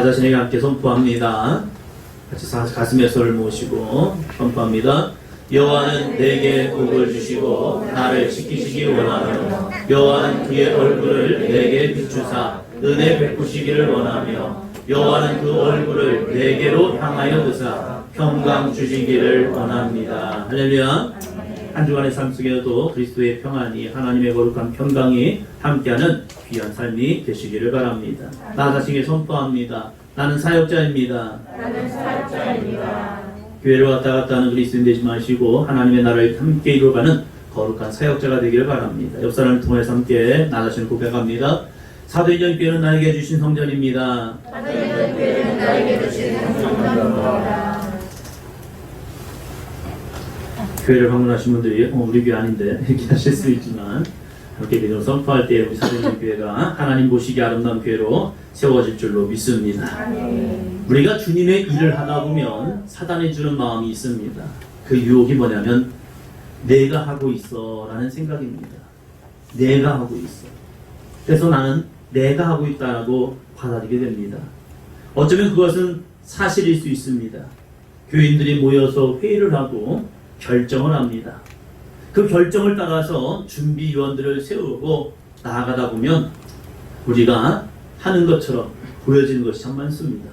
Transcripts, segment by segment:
자신에게 함께 선포합니다. 같이 가슴에 손을 모시고 선포합니다. 여호와는 내게 복을 주시고 나를 지키시기 원하며 여호와는 그의 얼굴을 내게 비추사 은혜 베푸시기를 원하며 여호와는 그 얼굴을 내게로 향하여 드사 평강 주시기를 원합니다. 할렐루야. 한 주간의 삶 속에도 그리스도의 평안이, 하나님의 거룩한 평강이 함께하는 귀한 삶이 되시기를 바랍니다. 나 자신에게 선포합니다. 나는 사역자입니다. 나는 사역자입니다. 교회를 왔다 갔다 하는 그리스도인 되지 마시고 하나님의 나라를 함께 이루어가는 거룩한 사역자가 되기를 바랍니다. 옆 사람을 통해서 함께 나 자신을 고백합니다. 사도인전 교회는 나에게 주신 성전입니다. 사도인전 교회는 나에게 주신 성전입니다. 교회를 방문하신 분들이 우리 교회 아닌데 이렇게 하실 수 있지만 이렇게 되어 선포할 때 우리 사도인전 교회가 하나님 보시기 아름다운 교회로 세워질 줄로 믿습니다. 우리가 주님의 일을 하다 보면 사단이 주는 마음이 있습니다. 그 유혹이 뭐냐면 내가 하고 있어 라는 생각입니다. 내가 하고 있어. 그래서 나는 내가 하고 있다라고 받아들이게 됩니다. 어쩌면 그것은 사실일 수 있습니다. 교인들이 모여서 회의를 하고 결정을 합니다. 그 결정을 따라서 준비위원들을 세우고 나아가다 보면 우리가 하는 것처럼 보여지는 것이 참 많습니다.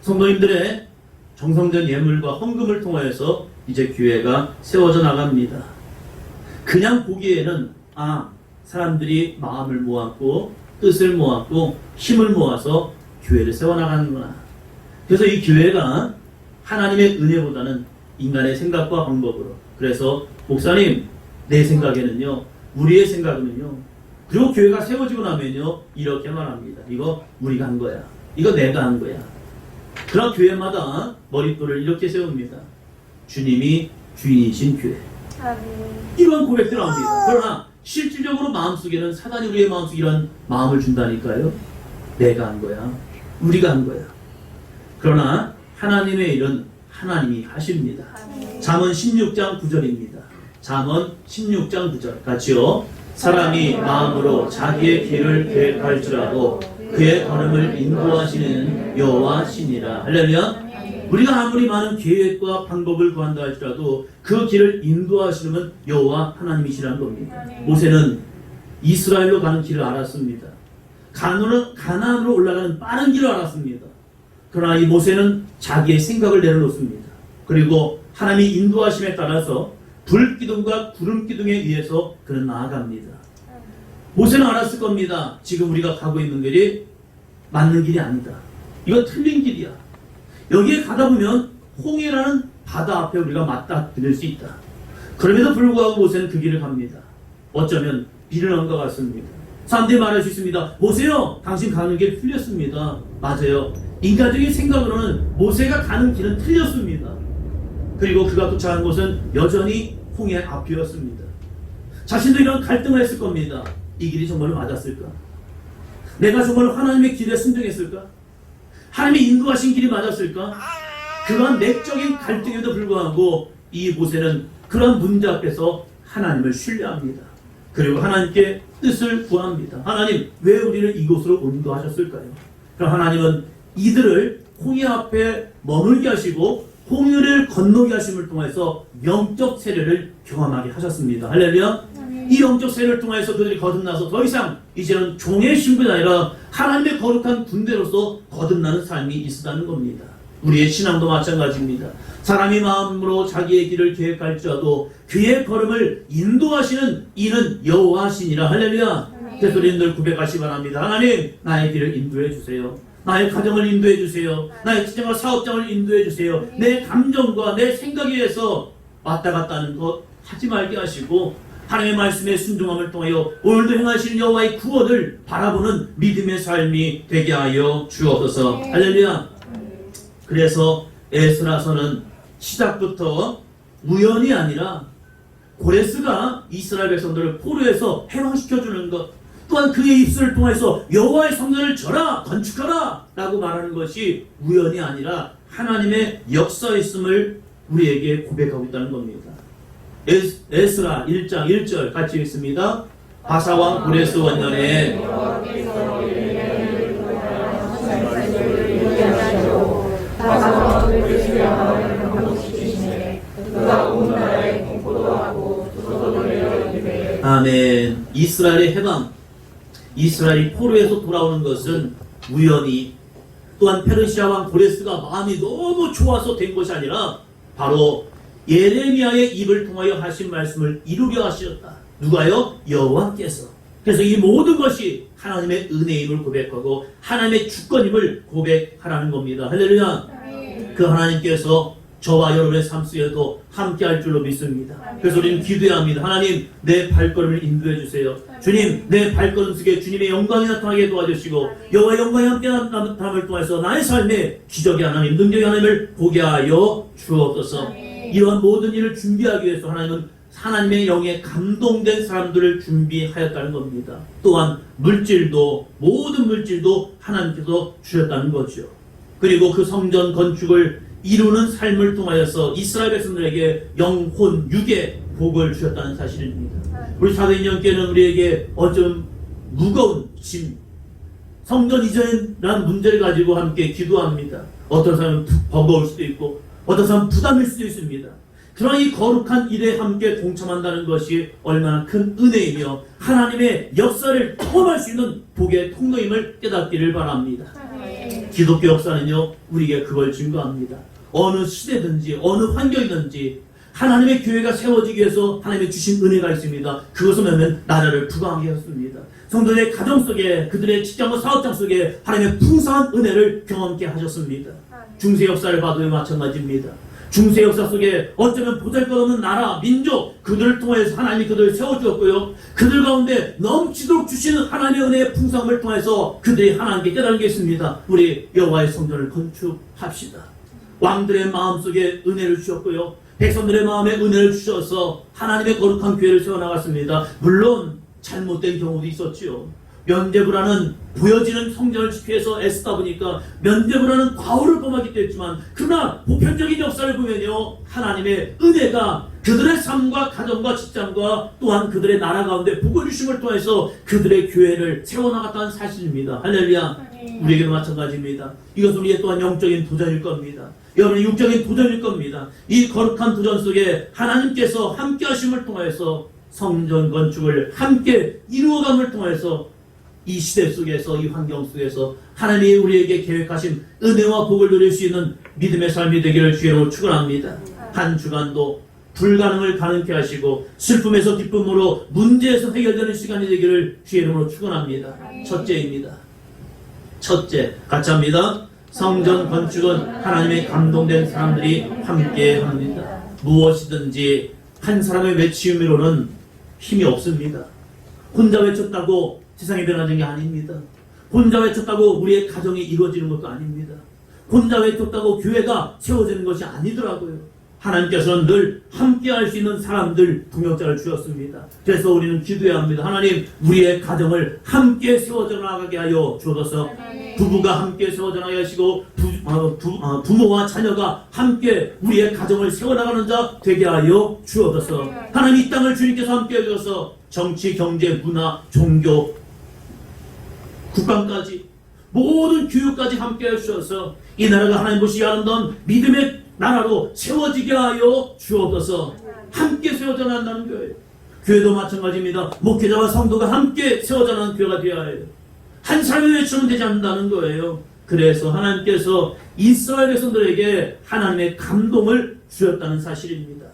성도님들의 정성된 예물과 헌금을 통하여서 이제 교회가 세워져 나갑니다. 그냥 보기에는 사람들이 마음을 모았고 뜻을 모았고 힘을 모아서 교회를 세워나가는구나. 그래서 이 교회가 하나님의 은혜보다는 인간의 생각과 방법으로, 그래서 목사님 내 생각에는요, 우리의 생각은요, 그리고 교회가 세워지고 나면요 이렇게 말합니다. 이거 우리가 한 거야, 이거 내가 한 거야. 그런 교회마다 머릿돌을 이렇게 세웁니다. 주님이 주인이신 교회. 이런 고백들을 합니다. 그러나 실질적으로 마음속에는 사단이 우리의 마음속에 이런 마음을 준다니까요. 내가 한 거야, 우리가 한 거야. 그러나 하나님의 일은 하나님이 하십니다. 잠언 16장 9절입니다. 잠언 16장 9절 같이요. 사람이 마음으로 자기의 길을 계획할지라도 그의 걸음을 인도하시는 여호와시니라. 할렐루야. 우리가 아무리 많은 계획과 방법을 구한다 할지라도 그 길을 인도하시는 여호와 하나님이시라는 겁니다. 모세는 이스라엘로 가는 길을 알았습니다. 가나안으로 올라가는 빠른 길을 알았습니다. 그러나 이 모세는 자기의 생각을 내려놓습니다. 그리고 하나님의 인도하심에 따라서 불기둥과 구름기둥에 의해서 그는 나아갑니다. 모세는 알았을 겁니다. 지금 우리가 가고 있는 길이 맞는 길이 아니다. 이건 틀린 길이야. 여기에 가다 보면 홍해라는 바다 앞에 우리가 맞닥뜨릴 수 있다. 그럼에도 불구하고 모세는 그 길을 갑니다. 어쩌면 미련한 것 같습니다. 사람들이 말할 수 있습니다. 모세요, 당신 가는 길 틀렸습니다. 맞아요. 인간적인 생각으로는 모세가 가는 길은 틀렸습니다. 그리고 그가 도착한 곳은 여전히 홍해 앞이었습니다. 자신도 이런 갈등을 했을 겁니다. 이 길이 정말 맞았을까? 내가 정말 하나님의 길에 순종했을까? 하나님이 인도하신 길이 맞았을까? 그러한 내적인 갈등에도 불구하고 이 모세는 그런 문제 앞에서 하나님을 신뢰합니다. 그리고 하나님께 뜻을 구합니다. 하나님, 왜 우리를 이곳으로 인도하셨을까요? 그럼 하나님은 이들을 홍해 앞에 머물게 하시고 홍해를 건너게 하심을 통해서 영적 세례를 경험하게 하셨습니다. 할렐루야. 이 영적 세례를 통해서 그들이 거듭나서 더 이상 이제는 종의 신분이 아니라 하나님의 거룩한 군대로서 거듭나는 삶이 있었다는 겁니다. 우리의 신앙도 마찬가지입니다. 사람이 마음으로 자기의 길을 계획할지라도 그의 걸음을 인도하시는 이는 여호와시니라. 할렐루야. 그래서 우리들 고백하시 바랍니다. 하나님, 나의 길을 인도해 주세요. 나의 가정을 인도해 주세요. 나의 직장과 사업장을 인도해 주세요. 내 감정과 내 생각에 의해서 왔다 갔다 하는 것 하지 말게 하시고 하나님의 말씀에 순종함을 통하여 오늘도 행하시는 여호와의 구원을 바라보는 믿음의 삶이 되게 하여 주옵소서. 할렐루야. 그래서 에스라서는 시작부터 우연이 아니라 고레스가 이스라엘 백성들을 포로에서 해방시켜주는 것, 또한 그의 입술을 통해서 여호와의 성전을 져라, 건축하라 라고 말하는 것이 우연이 아니라 하나님의 역사였음을 우리에게 고백하고 있다는 겁니다. 에스라 1장 1절 같이 읽습니다. 바사왕 고레스 원년에 아멘. 이스라엘의 해방, 이스라엘이 포로에서 돌아오는 것은 우연히, 또한 페르시아 왕 고레스가 마음이 너무 좋아서 된 것이 아니라 바로 예레미야의 입을 통하여 하신 말씀을 이루려 하셨다. 누가요? 여호와께서. 그래서 이 모든 것이 하나님의 은혜임을 고백하고 하나님의 주권임을 고백하라는 겁니다. 할렐루야. 그 하나님께서 저와 여러분의 삶 속에도 함께 할 줄로 믿습니다. 그래서 우리는 기도해야 합니다. 하나님, 내 발걸음을 인도해 주세요. 주님, 내 발걸음 속에 주님의 영광이 나타나게 도와주시고 여호와의 영광이 함께 나타남을 통해서 나의 삶에 기적의 하나님, 능력의 하나님을 보게 하여 주옵소서. 이러한 모든 일을 준비하기 위해서 하나님은 하나님의 영에 감동된 사람들을 준비하였다는 겁니다. 또한 물질도, 모든 물질도 하나님께서 주셨다는 거죠. 그리고 그 성전 건축을 이루는 삶을 통하여서 이스라엘 백성들에게 영혼, 육의 복을 주셨다는 사실입니다. 우리 사도인전께는 우리에게 어쩜 무거운 짐, 성전 이전이라는 문제를 가지고 함께 기도합니다. 어떤 사람은 버거울 수도 있고 어떤 사람은 부담일 수도 있습니다. 그러나 이 거룩한 일에 함께 동참한다는 것이 얼마나 큰 은혜이며 하나님의 역사를 경험할 수 있는 복의 통로임을 깨닫기를 바랍니다. 기독교 역사는요, 우리에게 그걸 증거합니다. 어느 시대든지 어느 환경이든지 하나님의 교회가 세워지기 위해서 하나님의 주신 은혜가 있습니다. 그것은 뭐냐면 나라를 부강하게 하셨습니다. 성도들의 가정 속에, 그들의 직장과 사업장 속에 하나님의 풍성한 은혜를 경험케 하셨습니다. 중세 역사를 봐도 마찬가지입니다. 중세 역사 속에 어쩌면 보잘것없는 나라, 민족, 그들을 통해서 하나님이 그들을 세워주었고요. 그들 가운데 넘치도록 주시는 하나님의 은혜의 풍성함을 통해서 그들이 하나님께 깨달은 게 있습니다. 우리 여호와의 성전을 건축합시다. 왕들의 마음속에 은혜를 주셨고요. 백성들의 마음에 은혜를 주셔서 하나님의 거룩한 교회를 세워나갔습니다. 물론 잘못된 경우도 있었지요. 면죄부라는 보여지는 성전을 지키기 위해서 애쓰다 보니까 면죄부라는 과오를 범하기도 했지만, 그러나 보편적인 역사를 보면요, 하나님의 은혜가 그들의 삶과 가정과 직장과 또한 그들의 나라 가운데 복을 주심을 통해서 그들의 교회를 세워나갔다는 사실입니다. 할렐루야. 우리에게도 마찬가지입니다. 이것은 우리의 또한 영적인 도전일 겁니다. 여러분의 육적인 도전일 겁니다. 이 거룩한 도전 속에 하나님께서 함께 하심을 통해서 성전 건축을 함께 이루어감을 통해서 이 시대 속에서, 이 환경 속에서 하나님이 우리에게 계획하신 은혜와 복을 누릴 수 있는 믿음의 삶이 되기를 주의로 축원합니다. 한 주간도 불가능을 가능케 하시고 슬픔에서 기쁨으로, 문제에서 해결되는 시간이 되기를 주의 이름으로 축원합니다. 첫째입니다. 첫째, 같이 합니다. 성전 건축은 하나님의 감동된 사람들이 함께 합니다. 무엇이든지 한 사람의 외치음으로는 힘이 없습니다. 혼자 외쳤다고 세상이 변화된 게 아닙니다. 혼자 외쳤다고 우리의 가정이 이루어지는 것도 아닙니다. 혼자 외쳤다고 교회가 세워지는 것이 아니더라고요. 하나님께서는 늘 함께 할 수 있는 사람들, 동역자를 주셨습니다. 그래서 우리는 기도해야 합니다. 하나님, 우리의 가정을 함께 세워져 나가게 하여 주옵소서. 부부가 함께 세워져 나가게 하시고 부모와 자녀가 함께 우리의 가정을 세워나가는 자 되게 하여 주옵소서. 하나님, 이 땅을 주님께서 함께 해주셔서 정치, 경제, 문화, 종교, 국방까지, 모든 교육까지 함께 해주셔서 이 나라가 하나님 보시기 아름다운 믿음의 나라로 세워지게 하여 주옵소서. 함께 세워져 나간다는 교회, 교회도 마찬가지입니다. 목회자와 성도가 함께 세워져 나가는 교회가 되어야 해요. 한 사람이 외치면 되지 않는다는 거예요. 그래서 하나님께서 이스라엘 백성들에게 하나님의 감동을 주셨다는 사실입니다.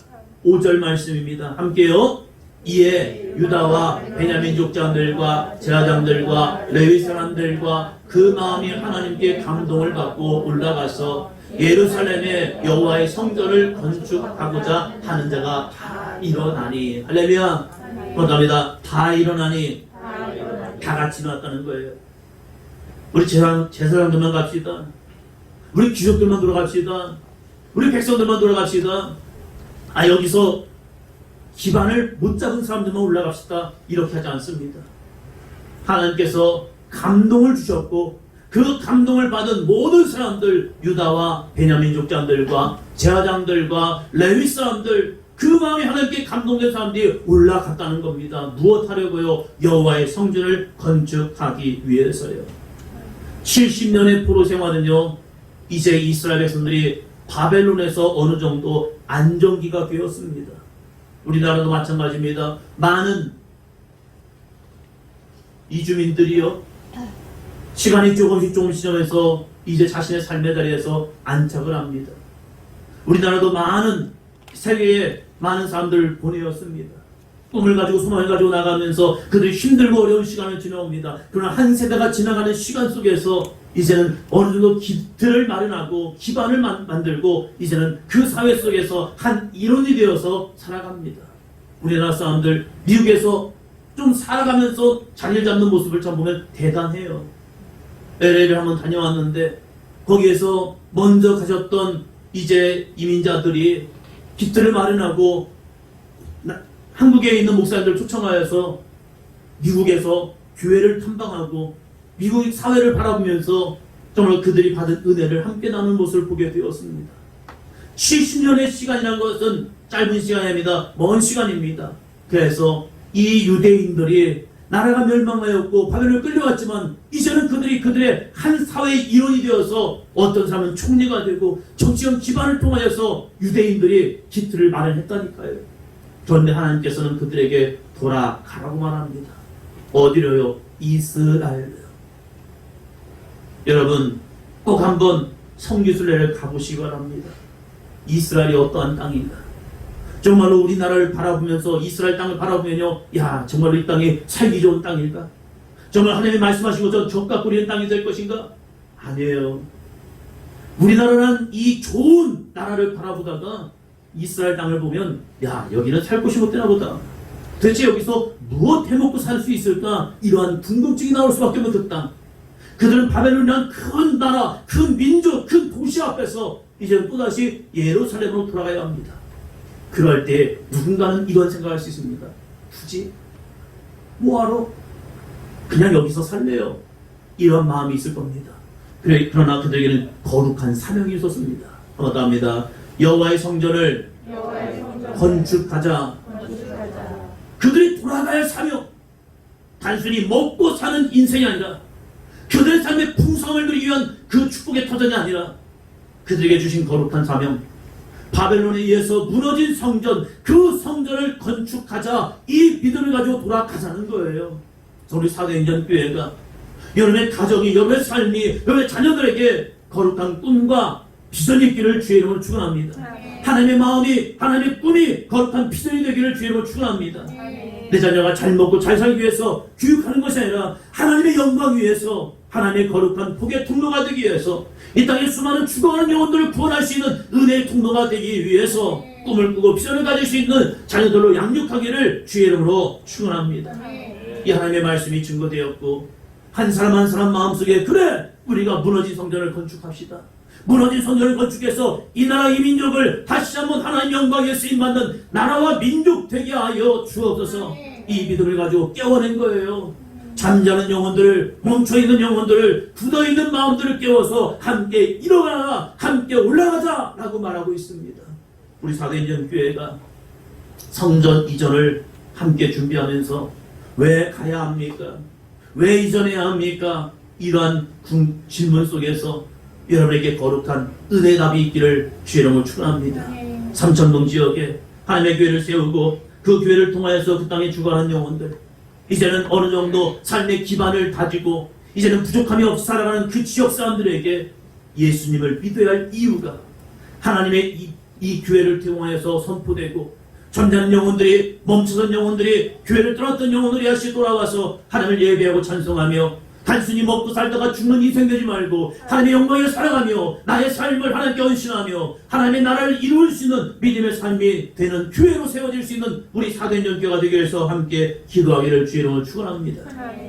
5절 말씀입니다. 함께요. 이에 유다와 베냐민 족장들과 제사장들과 레위 사람들과 그 마음이 하나님께 감동을 받고 올라가서 예루살렘에 여호와의 성전을 건축하고자 하는 자가 다 일어나니. 할렐루야. 감사합니다. 다 일어나니. 다 같이 일어났다는 거예요. 우리 제사장들만 갑시다. 우리 귀족들만 돌아갑시다. 우리 백성들만 돌아갑시다. 여기서 기반을 못 잡은 사람들만 올라갑시다. 이렇게 하지 않습니다. 하나님께서 감동을 주셨고 그 감동을 받은 모든 사람들, 유다와 베냐민 족장들과 제사장들과 레위 사람들, 그 마음이 하나님께 감동된 사람들이 올라갔다는 겁니다. 무엇 하려고요? 여호와의 성전을 건축하기 위해서요. 70년의 포로 생활은요, 이제 이스라엘 백성들이 바벨론에서 어느 정도 안정기가 되었습니다. 우리나라도 마찬가지입니다. 많은 이주민들이요, 시간이 조금씩 지나면서 이제 자신의 삶의 자리에서 안착을 합니다. 우리나라도 많은 세계에 많은 사람들을 보내었습니다. 꿈을 가지고 소망을 가지고 나가면서 그들이 힘들고 어려운 시간을 지나옵니다. 그러나 한 세대가 지나가는 시간 속에서 이제는 어느 정도 기틀을 마련하고 기반을 만들고 이제는 그 사회 속에서 한 일원이 되어서 살아갑니다. 우리나라 사람들 미국에서 좀 살아가면서 자리를 잡는 모습을 참 보면 대단해요. LA를 한번 다녀왔는데 거기에서 먼저 가셨던 이제 이민자들이 기틀을 마련하고 한국에 있는 목사님들 초청하여서 미국에서 교회를 탐방하고 미국 사회를 바라보면서 정말 그들이 받은 은혜를 함께 나누는 모습을 보게 되었습니다. 70년의 시간이라는 것은 짧은 시간이 아닙니다. 먼 시간입니다. 그래서 이 유대인들이 나라가 멸망하였고 바벨론에 끌려갔지만 이제는 그들의 한 사회의 일원이 되어서 어떤 사람은 총리가 되고 정치적 기반을 통하여서 유대인들이 기틀을 마련했다니까요. 그런데 하나님께서는 그들에게 돌아가라고 말합니다. 어디로요? 이스라엘로요. 여러분 꼭 한번 성지순례를 가보시기 바랍니다. 이스라엘이 어떠한 땅인가? 정말로 우리나라를 바라보면서 이스라엘 땅을 바라보면요, 야 정말로 이 땅이 살기 좋은 땅일까? 정말 하나님이 말씀하신 것처럼 적과 꾸리는 땅이 될 것인가? 아니에요. 우리나라는 이 좋은 나라를 바라보다가 이스라엘 땅을 보면 야 여기는 살 곳이 못 되나 보다. 도대체 여기서 무엇 해먹고 살 수 있을까? 이러한 궁금증이 나올 수밖에 없는 그 땅. 그들은 바벨론이라는 큰 나라, 큰 민족, 큰 도시 앞에서 이제는 또다시 예루살렘으로 돌아가야 합니다. 그럴 때 누군가는 이런 생각할 수 있습니다. 굳이? 뭐하러? 그냥 여기서 살래요. 이런 마음이 있을 겁니다. 그러나 그들에게는 거룩한 사명이 있었습니다. 한번 더 합니다. 여호와의 성전을 건축하자. 그들이 돌아가야 할 사명, 단순히 먹고 사는 인생이 아니라 그들의 삶의 풍성을 누리기 위한 그 축복의 터전이 아니라 그들에게 주신 거룩한 사명, 바벨론에 의해서 무너진 성전, 그 성전을 건축하자, 이 믿음을 가지고 돌아가자는 거예요. 우리 사도행전 교회가 여러분의 가정이, 여러분의 삶이, 여러분의 자녀들에게 거룩한 꿈과 비전이 있기를 주의 이름으로 축원합니다. 하나님의 마음이, 하나님의 꿈이 거룩한 비전이 되기를 주의 이름으로 축원합니다. 내 자녀가 잘 먹고 잘 살기 위해서 교육하는 것이 아니라 하나님의 영광 위해서, 하나님의 거룩한 복의 통로가 되기 위해서, 이 땅에 수많은 죽어가는 영혼들을 구원할 수 있는 은혜의 통로가 되기 위해서 꿈을 꾸고 비전을 가질 수 있는 자녀들로 양육하기를 주의 이름으로 축원합니다. 이 하나님의 말씀이 증거되었고 한 사람 한 사람 마음속에 그래 우리가 무너진 성전을 건축합시다. 무너진 성전을 건축해서 이 나라 이 민족을 다시 한번 하나님 영광에 쓰임받는 나라와 민족 되게 하여 주옵소서. 이 믿음을 가지고 깨워낸 거예요. 잠자는 영혼들을, 멈춰있는 영혼들을, 굳어있는 마음들을 깨워서 함께 일어나라, 함께 올라가자 라고 말하고 있습니다. 우리 사도행전 교회가 성전 이전을 함께 준비하면서 왜 가야 합니까? 왜 이전해야 합니까? 이러한 질문 속에서 여러분에게 거룩한 은혜의 답이 있기를 주의 이름으로 축원합니다. 삼천동 지역에 하나님의 교회를 세우고 그 교회를 통하여서 그 땅에 죽어가는 영혼들, 이제는 어느 정도 삶의 기반을 다지고 이제는 부족함이 없이 살아가는 그 지역 사람들에게 예수님을 믿어야 할 이유가 하나님의 이 교회를 통하여서 선포되고, 잠자는 영혼들이, 멈춰선 영혼들이, 교회를 떠났던 영혼들이 다시 돌아와서 하나님을 예배하고 찬송하며 단순히 먹고 살다가 죽는 인생 되지 말고 하나님의 영광에 살아가며 나의 삶을 하나님께 헌신하며 하나님의 나라를 이룰 수 있는 믿음의 삶이 되는 교회로 세워질 수 있는 우리 사도행전 교회가 되기 위해서 함께 기도하기를 주의 이름으로 축원합니다.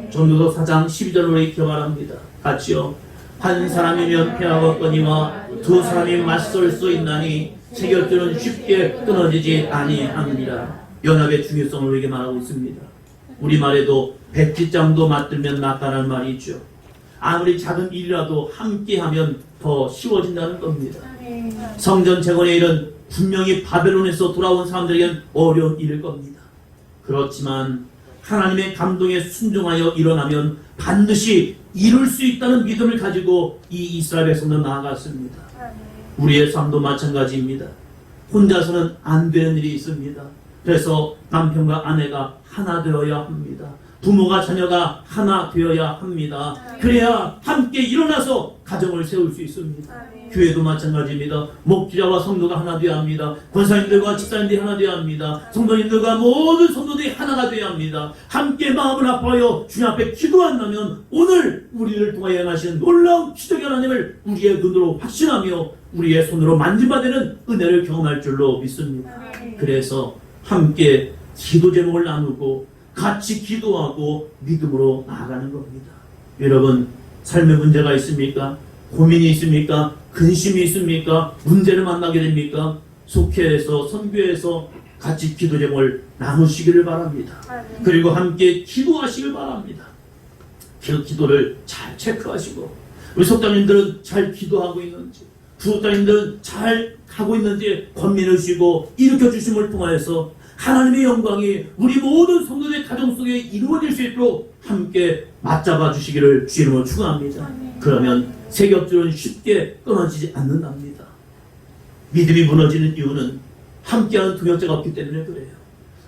전도서 4장 12절로 이렇게 말합니다. 같이요. 한 사람이면 패하겠거니와 두 사람이 맞설 수 있나니 세 곁들은 쉽게 끊어지지 아니하느니라. 연합의 중요성을 우리에게 말하고 있습니다. 우리말에도 백지장도 맞들면 낫다는 말이 있죠. 아무리 작은 일이라도 함께하면 더 쉬워진다는 겁니다. 성전 재건의 일은 분명히 바벨론에서 돌아온 사람들에게는 어려운 일일 겁니다. 그렇지만 하나님의 감동에 순종하여 일어나면 반드시 이룰 수 있다는 믿음을 가지고 이 이스라엘 백성도 나아갔습니다. 우리의 삶도 마찬가지입니다. 혼자서는 안 되는 일이 있습니다. 그래서 남편과 아내가 하나 되어야 합니다. 부모가 자녀가 하나 되어야 합니다. 그래야 함께 일어나서 가정을 세울 수 있습니다. 교회도 마찬가지입니다. 목주자와 성도가 하나 되어야 합니다. 권사님들과 집사님들이 하나 되어야 합니다. 성도님들과 모든 성도들이 하나가 되어야 합니다. 함께 마음을 합하여 주님 앞에 기도한다면 오늘 우리를 통하여 행하시는 놀라운 기적의 하나님을 우리의 눈으로 확신하며 우리의 손으로 만지받는 은혜를 경험할 줄로 믿습니다. 그래서 함께 기도 제목을 나누고 같이 기도하고 믿음으로 나아가는 겁니다. 여러분, 삶에 문제가 있습니까? 고민이 있습니까? 근심이 있습니까? 문제를 만나게 됩니까? 속회에서 선교에서 같이 기도 제목을 나누시기를 바랍니다. 그리고 함께 기도하시길 바랍니다. 그 기도를 잘 체크하시고 우리 속담님들은 잘 기도하고 있는지, 부속담님들은 잘 하고 있는지 권면해 주시고 일으켜 주심을 통하여서 하나님의 영광이 우리 모든 성도의 가정 속에 이루어질 수 있도록 함께 맞잡아 주시기를 주의 이름으로 축원합니다. 그러면 세겹줄은 쉽게 끊어지지 않는답니다. 믿음이 무너지는 이유는 함께하는 동역자가 없기 때문에 그래요.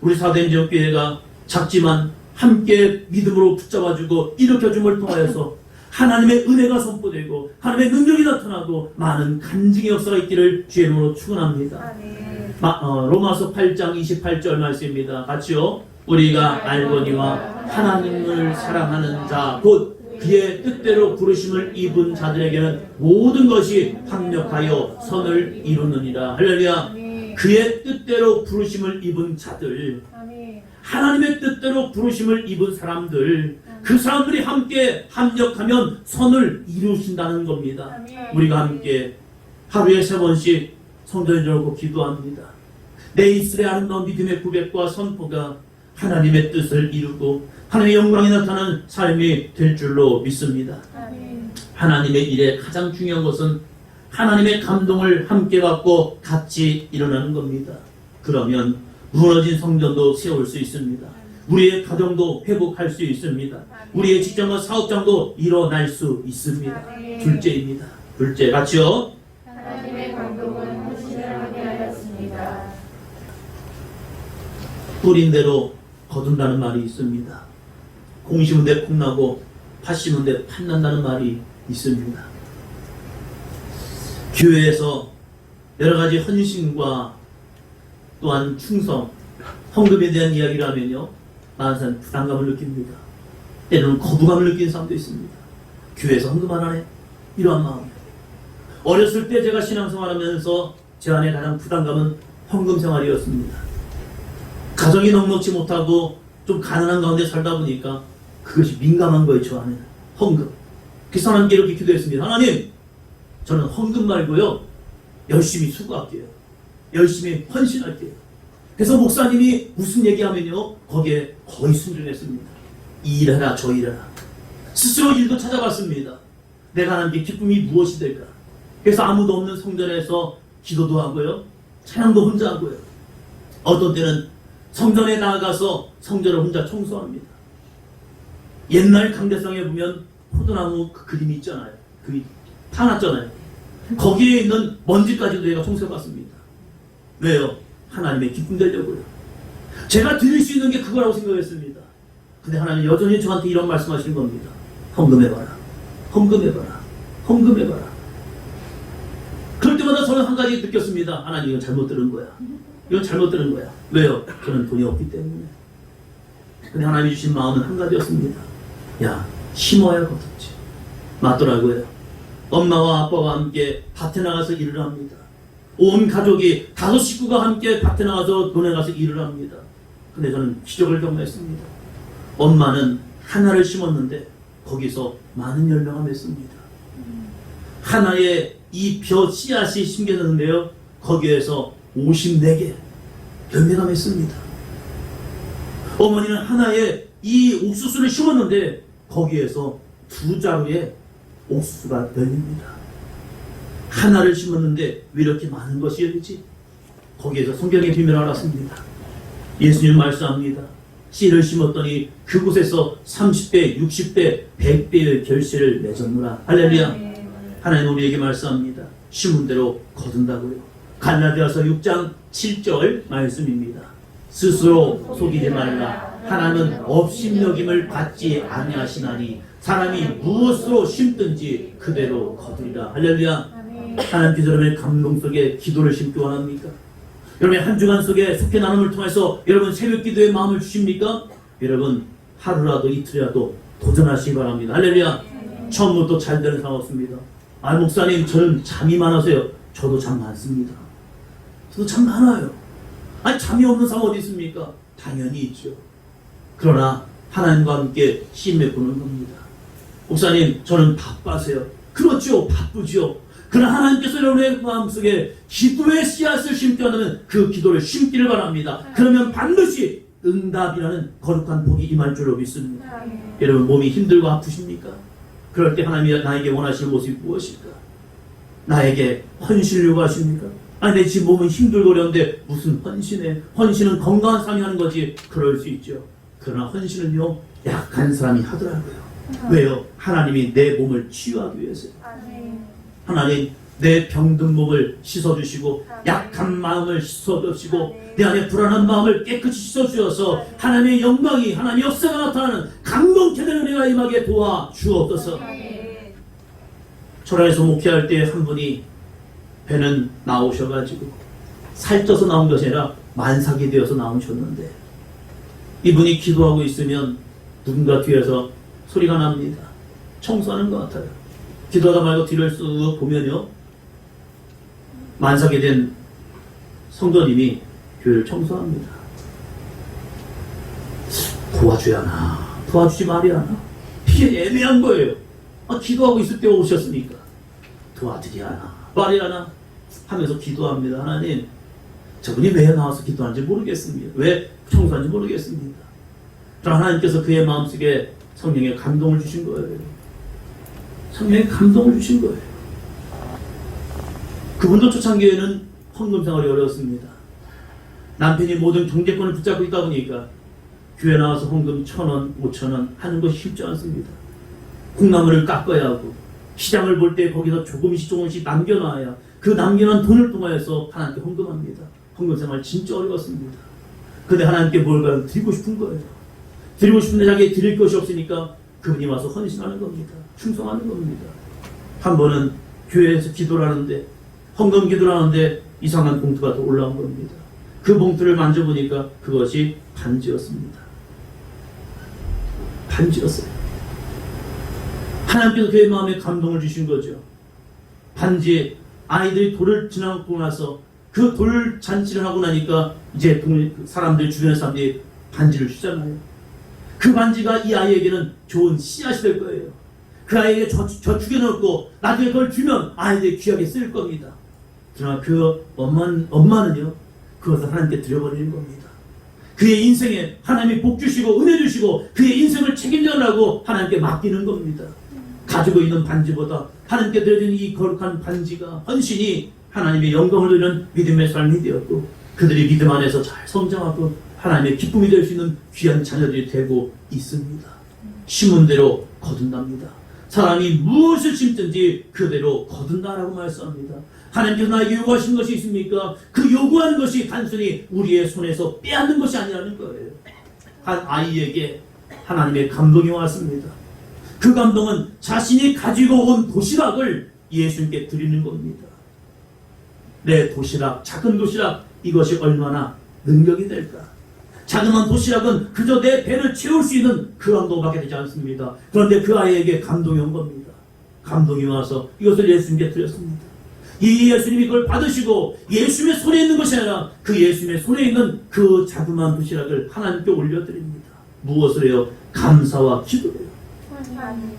우리 사도행전교회가 작지만 함께 믿음으로 붙잡아주고 일으켜줌을 통하여서 하나님의 은혜가 선포되고 하나님의 능력이 나타나고 많은 간증의 역사가 있기를 주의 이름으로 축원합니다. 로마서 8장 28절 말씀입니다. 같이요. 우리가 알거니와 하나님을 사랑하는 자 곧 그의 뜻대로 부르심을 입은 자들에게는 모든 것이 합력하여 선을 이루느니라. 할렐루야. 그의 뜻대로 부르심을 입은 자들, 하나님의 뜻대로 부르심을 입은 사람들, 그 사람들이 함께 합력하면 선을 이루신다는 겁니다. 우리가 함께 하루에 3번씩 성전에 들어오고 기도합니다. 내 이스라엘 아름다운 믿음의 고백과 선포가 하나님의 뜻을 이루고 하나님의 영광이 나타나는 삶이 될 줄로 믿습니다. 하나님의 일에 가장 중요한 것은 하나님의 감동을 함께 받고 같이 일어나는 겁니다. 그러면 무너진 성전도 세울 수 있습니다. 우리의 가정도 회복할 수 있습니다. 우리의 직장과 사업장도 일어날 수 있습니다. 둘째입니다. 둘째, 같이요. 하나님의 감동은 헌신을 하게 하였습니다. 뿌린 대로 거둔다는 말이 있습니다. 공 심은 데 콩나고 팥 심은 데 팥난다는 말이 있습니다. 교회에서 여러 가지 헌신과 또한 충성, 헌금에 대한 이야기를 하면요, 많은 사람이 부담감을 느낍니다. 때로는 거부감을 느끼는 사람도 있습니다. 교회에서 헌금 안 하네? 이러한 마음. 어렸을 때 제가 신앙생활하면서 제 안에 가장 부담감은 헌금 생활이었습니다. 가정이 넉넉지 못하고 좀 가난한 가운데 살다 보니까 그것이 민감한 거예요. 저 안에는 헌금. 그래서 하나님께 이렇게 기도했습니다. 하나님, 저는 헌금 말고요 열심히 수고할게요. 열심히 헌신할게요. 그래서 목사님이 무슨 얘기하면요 거기에 거의 순종했습니다. 이 일해라 저 일해라. 스스로 일도 찾아봤습니다. 내가 하는 게 기쁨이 무엇이 될까. 그래서 아무도 없는 성전에서 기도도 하고요, 찬양도 혼자 하고요, 어떤 때는 성전에 나아가서 성전을 혼자 청소합니다. 옛날 강대상에 보면 포도나무 그 그림이 있잖아요. 그 파놨잖아요. 거기에 있는 먼지까지도 내가 청소해봤습니다. 왜요? 하나님의 기쁨 되려고요. 제가 드릴 수 있는 게 그거라고 생각했습니다. 근데 하나님 여전히 저한테 이런 말씀하시는 겁니다. 헌금해봐라. 헌금해봐라. 헌금해봐라. 그럴 때마다 저는 한 가지 느꼈습니다. 하나님, 이건 잘못 들은 거야. 이건 잘못 들은 거야. 왜요? 저는 돈이 없기 때문에. 근데 하나님이 주신 마음은 한 가지였습니다. 야, 심어야 거뒀지. 맞더라고요. 엄마와 아빠와 함께 밭에 나가서 일을 합니다. 온 가족이 5식구가 함께 밭에 나가서 논에 가서 일을 합니다. 근데 저는 기적을 경험했습니다. 엄마는 하나를 심었는데 거기서 많은 열매가 맺습니다. 하나의 이 벼 씨앗이 심겨졌는데요, 거기에서 54개 열매가 맺습니다. 어머니는 하나의 이 옥수수를 심었는데 거기에서 2자루의 옥수수가 열립니다. 하나를 심었는데 왜 이렇게 많은 것이 열리지? 거기에서 성경의 비밀을 알았습니다. 예수님 말씀합니다. 씨를 심었더니 그곳에서 30배, 60배, 100배의 결실을 맺었노라. 할렐루야. 하나님 우리에게 말씀합니다. 심은 대로 거둔다고요. 갈라디아서 6장 7절 말씀입니다. 스스로 속이지 말라. 하나님은 업신여김을 받지 아니하시나니 사람이 무엇으로 심든지 그대로 거두리라. 할렐루야. 하나님께서 여러분의 감동 속에 기도를 심기 원합니까? 여러분의 한 주간 속에 속해 나눔을 통해서 여러분 새벽 기도의 마음을 주십니까? 여러분 하루라도 이틀이라도 도전하시기 바랍니다. 할렐루야. 처음부터 잘 되는 사람 없습니다. 목사님 저는 잠이 많아서요. 저도 잠 많습니다. 저도 잠 많아요. 잠이 없는 사람 어디 있습니까? 당연히 있죠. 그러나 하나님과 함께 씨 메꾸는 겁니다. 목사님 저는 바빠서요. 그렇죠. 바쁘죠. 그러나 하나님께서 여러분의 마음속에 기도의 씨앗을 심게 한다면 그 기도를 심기를 바랍니다. 그러면 반드시 응답이라는 거룩한 복이 임할 줄로 믿습니다. 여러분 몸이 힘들고 아프십니까? 그럴 때 하나님이 나에게 원하시는 모습이 무엇일까? 나에게 헌신을 요구하십니까? 내 지금 몸은 힘들거렸는데 무슨 헌신해? 헌신은 건강한 사람이 하는 거지. 그럴 수 있죠. 그러나 헌신은요 약한 사람이 하더라고요. 왜요? 하나님이 내 몸을 치유하기 위해서요. 하나님 내 병든 몸을 씻어주시고 약한 마음을 씻어주시고 내 안에 불안한 마음을 깨끗이 씻어주셔서 하나님의 영광이 하나님의 역사가 나타나는 감동케 되는 은혜가 임하게 도와주옵소서. 초라에서 목회할 때 한 분이 배는 나오셔가지고 살쪄서 나온 것이 아니라 만삭이 되어서 나오셨는데 이분이 기도하고 있으면 누군가 뒤에서 소리가 납니다. 청소하는 것 같아요. 기도하다 말고 뒤를 쓱 보면요 만삭이 된 성도님이 교회를 청소합니다. 도와줘야 하나 도와주지 말아야 하나 이게 애매한 거예요. 기도하고 있을 때 오셨으니까 도와드려야 하나 말해야 하나 하면서 기도합니다. 하나님 저분이 왜 나와서 기도하는지 모르겠습니다. 왜 청소하는지 모르겠습니다. 그러나 하나님께서 그의 마음속에 성령의 감동을 주신 거예요. 성령의 감동을 주신 거예요. 그분도 초창기에는 헌금 생활이 어려웠습니다. 남편이 모든 경제권을 붙잡고 있다 보니까 교회 나와서 헌금 1,000원, 5,000원 하는 것이 쉽지 않습니다. 콩나물을 깎아야 하고 시장을 볼 때 거기서 조금씩 남겨놔야 그 남겨놓은 돈을 통하여서 하나님께 헌금합니다. 헌금 생활 진짜 어려웠습니다. 근데 하나님께 뭘까요? 드리고 싶은 거예요. 드리고 싶은데 자기에 드릴 것이 없으니까 그분이 와서 헌신하는 겁니다. 충성하는 겁니다. 한 번은 교회에서 기도를 하는데 헌금 기도를 하는데 이상한 봉투가 더 올라온 겁니다. 그 봉투를 만져보니까 그것이 반지였습니다. 반지였어요. 하나님께서 그의 마음에 감동을 주신 거죠. 반지에 아이들이 돌을 지나고 나서 그 돌 잔치를 하고 나니까 이제 사람들 주변의 사람들이 반지를 주잖아요. 그 반지가 이 아이에게는 좋은 씨앗이 될 거예요. 그 아이에게 저축해 놓고 나중에 그걸 주면 아이들이 귀하게 쓸 겁니다. 그러나 그 엄마는요 그것을 하나님께 드려버리는 겁니다. 그의 인생에 하나님이 복 주시고 은혜 주시고 그의 인생을 책임져라고 하나님께 맡기는 겁니다. 가지고 있는 반지보다 하나님께 드려진 이 거룩한 반지가 헌신이 하나님의 영광을 드리는 믿음의 삶이 되었고 그들이 믿음 안에서 잘 성장하고 하나님의 기쁨이 될 수 있는 귀한 자녀들이 되고 있습니다. 심은 대로 거둔답니다. 사람이 무엇을 심든지 그대로 거둔다라고 말씀합니다. 하나님께서 나에게 요구하신 것이 있습니까? 그 요구하는 것이 단순히 우리의 손에서 빼앗는 것이 아니라는 거예요. 한 아이에게 하나님의 감동이 왔습니다. 그 감동은 자신이 가지고 온 도시락을 예수님께 드리는 겁니다. 내 도시락, 작은 도시락, 이것이 얼마나 능력이 될까? 자그마한 도시락은 그저 내 배를 채울 수 있는 그 정도밖에 되지 않습니다. 그런데 그 아이에게 감동이 온 겁니다. 감동이 와서 이것을 예수님께 드렸습니다. 이 예수님이 그걸 받으시고 예수님의 손에 있는 것이 아니라 그 예수님의 손에 있는 그 자그마한 도시락을 하나님께 올려드립니다. 무엇을 해요? 감사와 기도예요.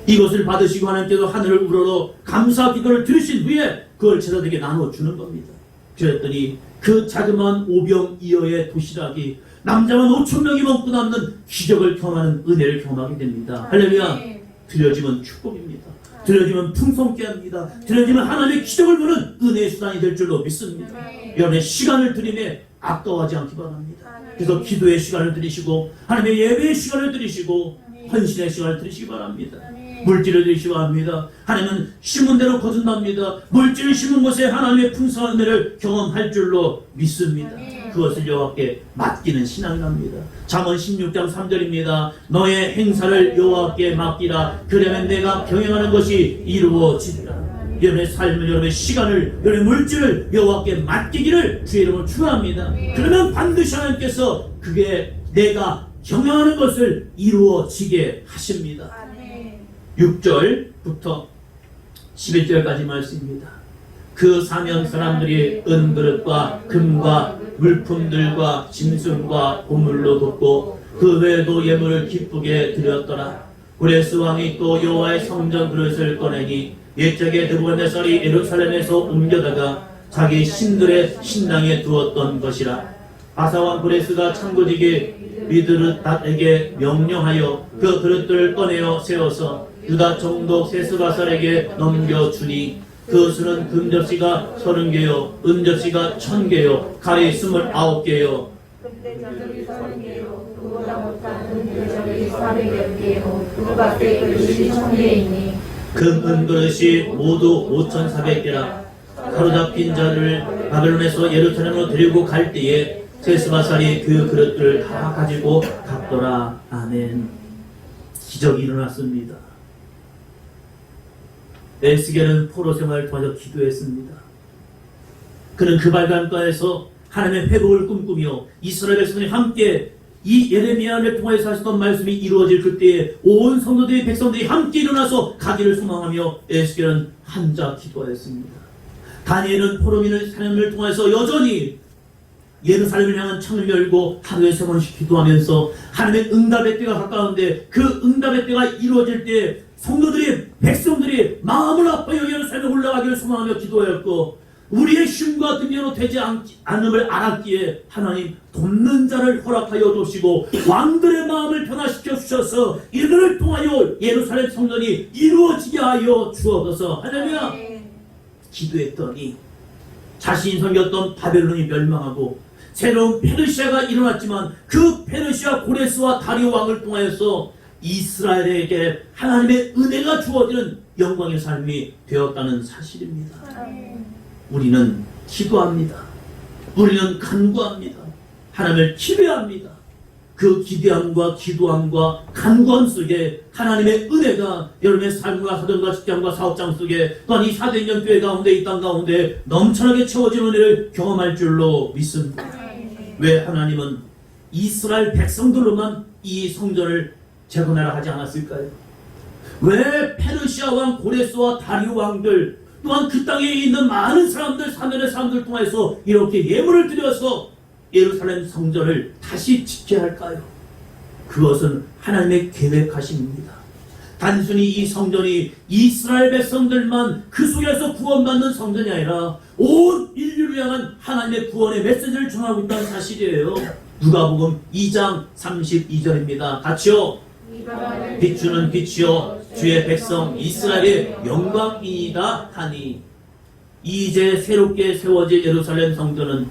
이것을 받으시고 하나님께서 하늘을 우러러 감사 기도를 들으신 후에 그걸 제자들에게 나눠주는 겁니다. 그랬더니 그 자그마한 오병이어의 도시락이 남자만 5,000명이 먹고 남는 기적을 경험하는 은혜를 경험하게 됩니다. 할렐루야. 드려지면 축복입니다. 드려지면 풍성케 합니다. 드려지면 하나님의 기적을 보는 은혜의 수단이 될 줄로 믿습니다. 여러분의 시간을 드림에 아까워하지 않기 바랍니다. 그래서 기도의 시간을 들이시고 하나님의 예배의 시간을 들이시고 헌신의 시간을 들이시기 바랍니다. 물질을 드리시기 바랍니다. 하나님은 심은 대로 거둔답니다. 물질을 심은 곳에 하나님의 풍성한 은혜를 경험할 줄로 믿습니다. 그것을 여호와께 맡기는 신앙이랍니다. 잠언 16장 3절입니다. 너의 행사를 여호와께 맡기라. 그러면 내가 경영하는 것이 이루어지리라. 여러분의 삶을, 여러분의 시간을, 여러분의 물질을 여호와께 맡기기를 주의 이름으로 축원합니다. 그러면 반드시 하나님께서 그게 내가 경영하는 것을 이루어지게 하십니다. 6절부터 11절까지 말씀입니다. 그 사면 사람들이 은그릇과 금과 물품들과 짐승과 보물로 돕고 그 외에도 예물을 기쁘게 드렸더라. 고레스 왕이 또 여호와의 성전 그릇을 꺼내니 옛적에 느부갓네살이 예루살렘에서 옮겨다가 자기 신들의 신당에 두었던 것이라. 바사왕 고레스가 창고지기 미드르닷에게 명령하여 그 그릇들을 꺼내어 세워서 유다 총독 세스바살에게 넘겨주니 그 수는 금접시가 30개요 은접시가 1000개요 칼이 29개요 금대접이 30개요 그보다 못한 은대접이 400개요 그보다의 그릇이 1000개이니 금 은그릇이 모두 5400개라. 사로잡힌 자를 바벨론에서 예루살렘으로 데리고 갈 때에 세스바살이 그 그릇들을 다 가지고 갔더라. 아멘. 기적이 일어났습니다. 에스겔은 포로 생활을 통해서 기도했습니다. 그는 그 발간가에서 하나님의 회복을 꿈꾸며 이스라엘 백성들이 함께 이 예레미야를 통해서 하셨던 말씀이 이루어질 그때에 온 성도들이 백성들이 함께 일어나서 가기를 소망하며 에스겔은 한자 기도하였습니다. 다니엘은 포로민의 사냥을 통해서 여전히 예루살렘을 향한 창을 열고 하루에 3번씩 기도하면서 하나님의 응답의 때가 가까운데 그 응답의 때가 이루어질 때 성도들이 백성들이 마음을 아파여 예루살렘에 올라가기를 소망하며 기도하였고 우리의 힘과 능력으로 되지 않음을 알았기에 하나님 돕는 자를 허락하여 주시고 왕들의 마음을 변화시켜 주셔서 이들을 통하여 예루살렘 성전이 이루어지게 하여 주옵소서. 할렐루야. 기도했더니 자신이 섬겼던 바벨론이 멸망하고 새로운 페르시아가 일어났지만 그 페르시아 고레스와 다리오 왕을 통하여서 이스라엘에게 하나님의 은혜가 주어지는 영광의 삶이 되었다는 사실입니다. 우리는 기도합니다. 우리는 간구합니다. 하나님을 기대합니다. 그 기대함과 기도함과 간구함 속에 하나님의 은혜가 여러분의 삶과 사정과 직장과 사업장 속에 또한 이 사도행전 교회 가운데 이 땅 가운데 넘쳐나게 채워지는 은혜를 경험할 줄로 믿습니다. 왜 하나님은 이스라엘 백성들로만 이 성전을 재건하라 하지 않았을까요? 왜 페르시아 왕 고레스와 다리오 왕들 또한 그 땅에 있는 많은 사람들, 사면의 사람들 통해서 이렇게 예물을 드려서 예루살렘 성전을 다시 짓게 할까요? 그것은 하나님의 계획하심입니다. 단순히 이 성전이 이스라엘 백성들만 그 속에서 구원받는 성전이 아니라 온 인류를 향한 하나님의 구원의 메시지를 전하고 있다는 사실이에요. 누가복음 2장 32절입니다. 같이요. 비추는 빛이요 주의 백성 이스라엘의 영광이다 하니. 이제 새롭게 세워질 예루살렘 성전은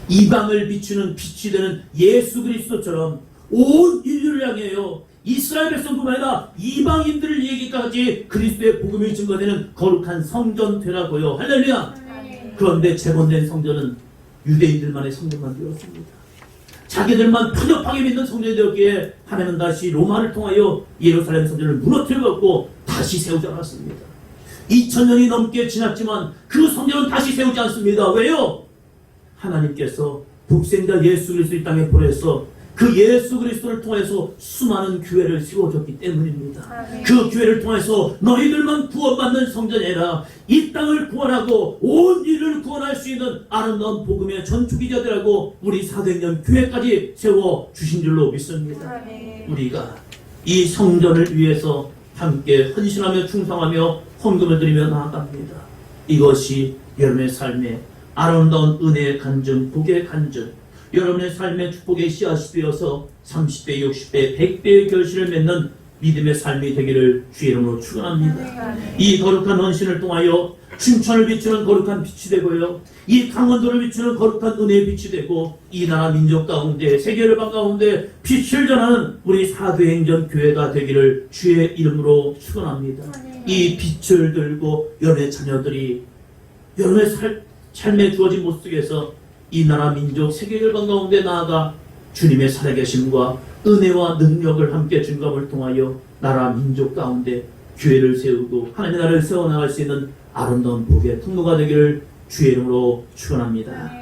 이방을 비추는 빛이 되는 예수 그리스도처럼 온 인류를 향해요. 이스라엘 백성뿐만 아니라 이방인들을 얘기까지 그리스도의 복음이 증거되는 거룩한 성전 되라고요. 할렐루야. 그런데 재건된 성전은 유대인들만의 성전만 되었습니다. 자기들만 편협하게 믿는 성전이 되었기에 하나님은 다시 로마를 통하여 예루살렘 성전을 무너뜨려갖고 다시 세우지 않았습니다. 2000년이 넘게 지났지만 그 성전은 다시 세우지 않습니다. 왜요? 하나님께서 독생자 예수 그리스도 이 땅에 보내서 그 예수 그리스도를 통해서 수많은 교회를 세워줬기 때문입니다. 그 교회를 통해서 너희들만 구원받는 성전이 아니라 이 땅을 구원하고 온 인류를 구원할 수 있는 아름다운 복음의 전투기자들하고 우리 사도행전 교회까지 세워주신 줄로 믿습니다. 우리가 이 성전을 위해서 함께 헌신하며 충성하며 헌금을 드리며 나아갑니다. 이것이 여러분의 삶에 아름다운 은혜의 간증, 복의 간증, 여러분의 삶의 축복의 씨앗이 되어서 30배, 60배, 100배의 결실을 맺는 믿음의 삶이 되기를 주의 이름으로 축원합니다. 이 거룩한 헌신을 통하여 춘천을 비추는 거룩한 빛이 되고요, 이 강원도를 비추는 거룩한 은혜의 빛이 되고, 이 나라 민족 가운데 세계열방 가운데 빛을 전하는 우리 사도행전 교회가 되기를 주의 이름으로 축원합니다. 이 빛을 들고 여러분의 자녀들이 여러분의 삶에 주어진 모습 속에서 이 나라 민족 세계 열방 가운데 나아가 주님의 살아계심과 은혜와 능력을 함께 증감을 통하여 나라 민족 가운데 교회를 세우고 하나님의 나라를 세워나갈 수 있는 아름다운 복의 통로가 되기를 주의 이름으로 축원합니다.